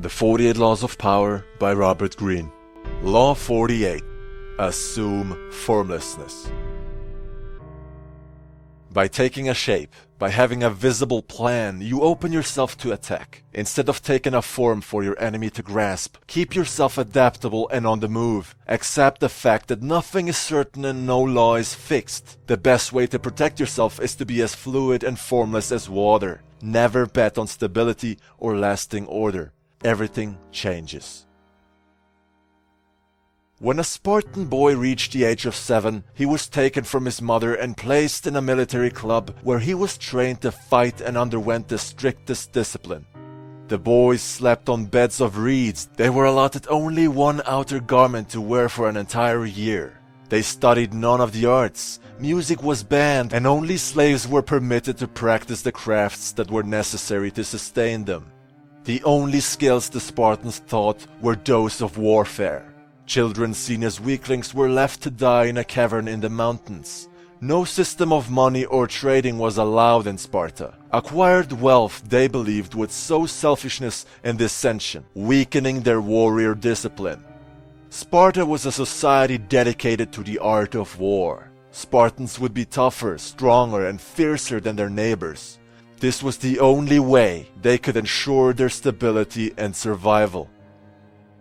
The 48 Laws of Power by Robert Greene. Law 48. Assume formlessness. By taking a shape, by having a visible plan, you open yourself to attack. Instead of taking a form for your enemy to grasp, keep yourself adaptable and on the move. Accept the fact that nothing is certain and no law is fixed. The best way to protect yourself is to be as fluid and formless as water. Never bet on stability or lasting order. Everything changes. When a Spartan boy reached the age of 7, he was taken from his mother and placed in a military club where he was trained to fight and underwent the strictest discipline. The boys slept on beds of reeds. They were allotted only one outer garment to wear for an entire year. They studied none of the arts. Music was banned, and only slaves were permitted to practice the crafts that were necessary to sustain them. The only skills the Spartans taught were those of warfare. Children seen as weaklings were left to die in a cavern in the mountains. No system of money or trading was allowed in Sparta. Acquired wealth, they believed, would sow selfishness and dissension, weakening their warrior discipline. Sparta was a society dedicated to the art of war. Spartans would be tougher, stronger, and fiercer than their neighbors. This was the only way they could ensure their stability and survival.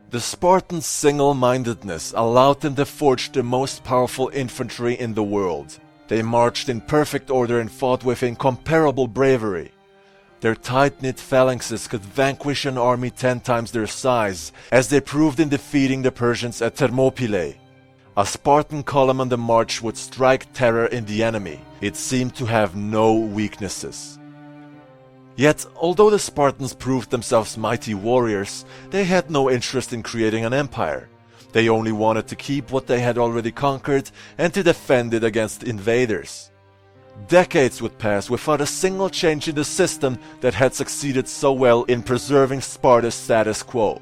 The Spartans' single-mindedness allowed them to forge the most powerful infantry in the world. They marched in perfect order and fought with incomparable bravery. Their tight-knit phalanxes could vanquish an army 10 times their size, as they proved in defeating the Persians at Thermopylae. A Spartan column on the march would strike terror in the enemy. It seemed to have no weaknesses. Yet, although the Spartans proved themselves mighty warriors, they had no interest in creating an empire. They only wanted to keep what they had already conquered and to defend it against invaders. Decades would pass without a single change in the system that had succeeded so well in preserving Sparta's status quo.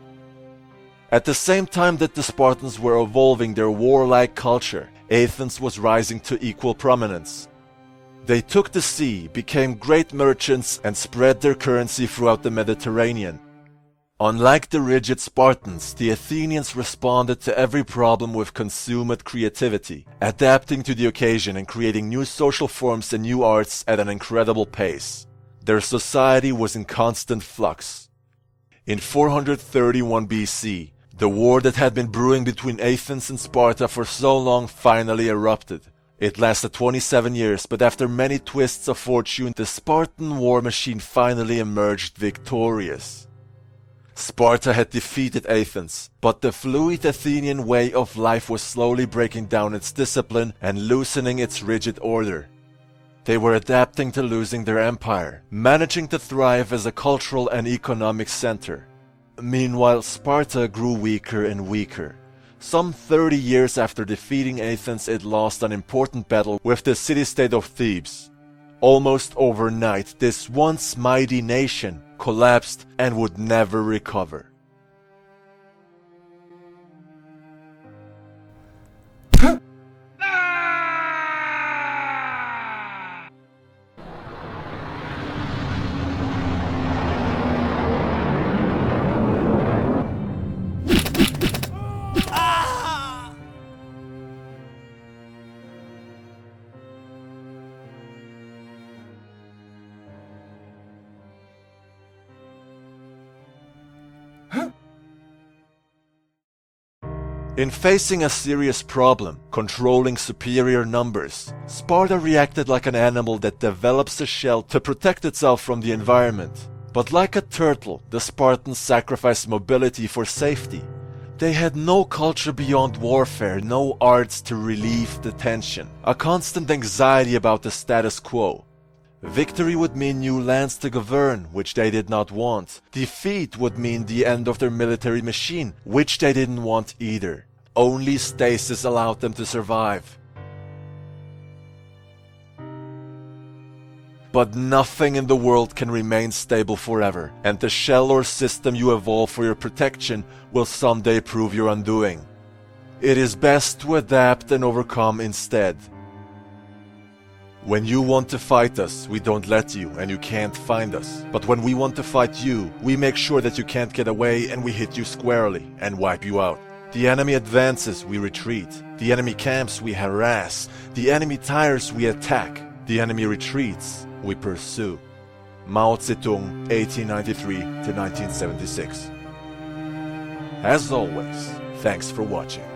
At the same time that the Spartans were evolving their warlike culture, Athens was rising to equal prominence. They took the sea, became great merchants, and spread their currency throughout the Mediterranean. Unlike the rigid Spartans, the Athenians responded to every problem with consummate creativity, adapting to the occasion and creating new social forms and new arts at an incredible pace. Their society was in constant flux. In 431 BC, the war that had been brewing between Athens and Sparta for so long finally erupted. It lasted 27 years, but after many twists of fortune, the Spartan war machine finally emerged victorious. Sparta had defeated Athens, but the fluid Athenian way of life was slowly breaking down its discipline and loosening its rigid order. They were adapting to losing their empire, managing to thrive as a cultural and economic center. Meanwhile, Sparta grew weaker and weaker. Some 30 years after defeating Athens, it lost an important battle with the city-state of Thebes. Almost overnight, this once mighty nation collapsed and would never recover. In facing a serious problem, controlling superior numbers, Sparta reacted like an animal that develops a shell to protect itself from the environment. But like a turtle, the Spartans sacrificed mobility for safety. They had no culture beyond warfare, no arts to relieve the tension, a constant anxiety about the status quo. Victory would mean new lands to govern, which they did not want. Defeat would mean the end of their military machine, which they didn't want either. Only stasis allowed them to survive. But nothing in the world can remain stable forever, and the shell or system you evolve for your protection will someday prove your undoing. It is best to adapt and overcome instead. When you want to fight us, we don't let you and you can't find us. But when we want to fight you, we make sure that you can't get away and we hit you squarely and wipe you out. The enemy advances, we retreat. The enemy camps, we harass. The enemy tires, we attack. The enemy retreats, we pursue. Mao Zedong, 1893 to 1976. As always, thanks for watching.